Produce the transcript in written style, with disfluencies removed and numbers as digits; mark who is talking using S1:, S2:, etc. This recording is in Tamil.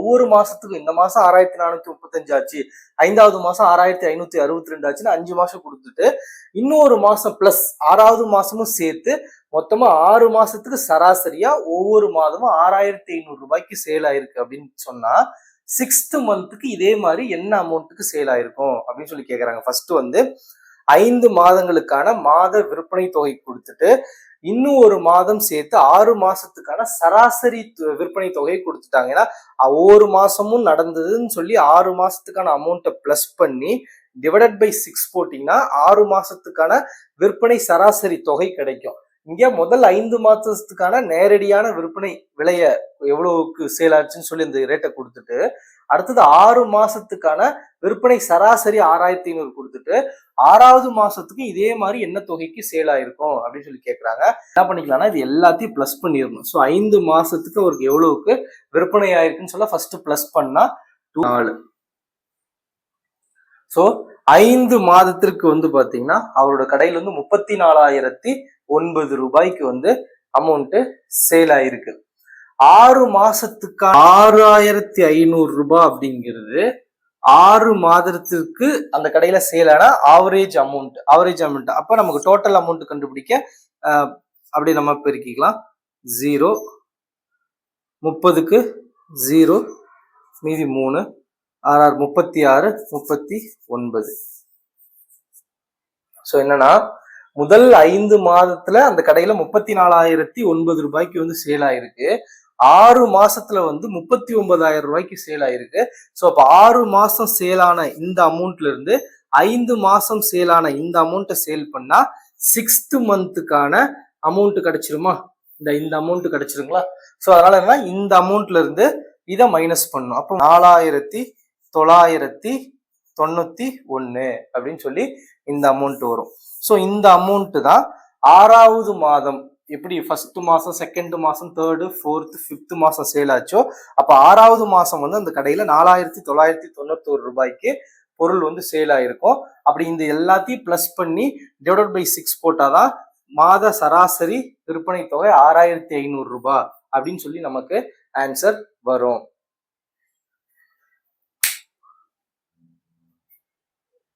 S1: ஒவ்வொரு மாசத்துக்கும் இந்த மாசம் 6435 ஆச்சு, 5வது மாசம் 6562 ஆச்சுன்னு 5 மாசம் கொடுத்துட்டு இன்னொரு மாசம் பிளஸ் 6வது மாசமும் சேர்த்து மொத்தமா 6 மாசத்துக்கு சராசரியா ஒவ்வொரு மாதமும் 6500 ரூபாய்க்கு சேல் ஆயிருக்கு அப்படின்னு சொன்னா 6th மந்த்துக்கு இதே மாதிரி என்ன அமௌண்ட்டுக்கு சேல் ஆயிருக்கும் அப்படின்னு சொல்லி கேக்குறாங்க. ஃபர்ஸ்ட் வந்து 5 மாதங்களுக்கான மாத விற்பனை தொகை கொடுத்துட்டு இன்னும் ஒரு மாதம் சேர்த்து 6 மாசத்துக்கான சராசரி விற்பனை தொகையை கொடுத்துட்டாங்க. ஏன்னா ஒவ்வொரு மாசமும் நடந்ததுன்னு சொல்லி 6 மாசத்துக்கான அமௌண்ட்டை பிளஸ் பண்ணி டிவைடட் பை 6 போட்டீங்கன்னா 6 மாசத்துக்கான விற்பனை சராசரி தொகை கிடைக்கும். இங்க முதல் 5 மாசத்துக்கான நேரடியான விற்பனை விலைய எவ்வளவுக்கு சேல் ஆச்சுன்னு சொல்லி இந்த ரேட்டை கொடுத்துட்டு அடுத்தது 6 மாசத்துக்கான விற்பனை சராசரி 6500 கொடுத்துட்டு 6வது மாசத்துக்கு இதே மாதிரி என்ன தொகைக்கு சேல் ஆயிருக்கும் அப்படின்னு சொல்லி கேட்கறாங்க. என்ன பண்ணிக்கலாம்னா இது எல்லாத்தையும் பிளஸ் பண்ணிடணும். ஸோ 5 மாசத்துக்கு அவருக்கு எவ்வளவுக்கு விற்பனை ஆயிருக்குன்னு சொல்ல ஃபர்ஸ்ட் பிளஸ் பண்ணா 4. ஸோ 5 மாதத்திற்கு வந்து பாத்தீங்கன்னா அவரோட கடையில வந்து 34,009 ரூபாய்க்கு வந்து அமௌண்ட் சேல் ஆயிருக்கு. 6 மாசத்துக்கு 6,500 ரூபாய் அப்படிங்கிறது 6 மாதத்திற்கு அந்த கடையில சேல் ஆன ஆவரேஜ் அமௌண்ட். அப்ப நமக்கு டோட்டல் அமௌண்ட் கண்டுபிடிக்க அப்படி நம்ம பெருக்கிக்கலாம். 0 30க்கு 0 மீதி 3 6 36 39. ஸோ என்னன்னா முதல் 5 மாதத்துல அந்த கடையில 34,009 ரூபாய்க்கு வந்து சேல் ஆயிருக்கு. 6 மாசத்துல வந்து 39,000 ரூபாய்க்கு சேல் ஆயிருக்கு. ஸோ அப்ப 6 மாசம் சேலான இந்த அமௌண்ட்ல இருந்து 5 மாசம் சேலான இந்த அமௌண்ட்டை சேல் பண்ணா 6th மந்த்துக்கான அமௌண்ட் கிடைச்சிருமா? இந்த அமௌண்ட் கிடைச்சிருங்களா? ஸோ அதனால என்ன இந்த அமௌண்ட்ல இருந்து இதை மைனஸ் பண்ணும். அப்போ 4,991 அப்படின்னு சொல்லி இந்த அமௌண்ட் வரும். ஸோ இந்த அமௌண்ட் தான் 6வது மாதம் எப்படி ஃபர்ஸ்ட் மாசம், செகண்ட் மாசம், தேர்டு, ஃபோர்த், 5th மாசம் சேல் ஆச்சோ அப்ப 6வது மாசம் வந்து அந்த கடையில 4,991 ரூபாய்க்கு பொருள் வந்து சேல் ஆயிருக்கும். அப்படி இந்த எல்லாத்தையும் பிளஸ் பண்ணி டிவைடட் பை 6 போட்டாதான் மாத சராசரி விற்பனை தொகை 6,500 ரூபாய் அப்படின்னு சொல்லி நமக்கு ஆன்சர் வரும்.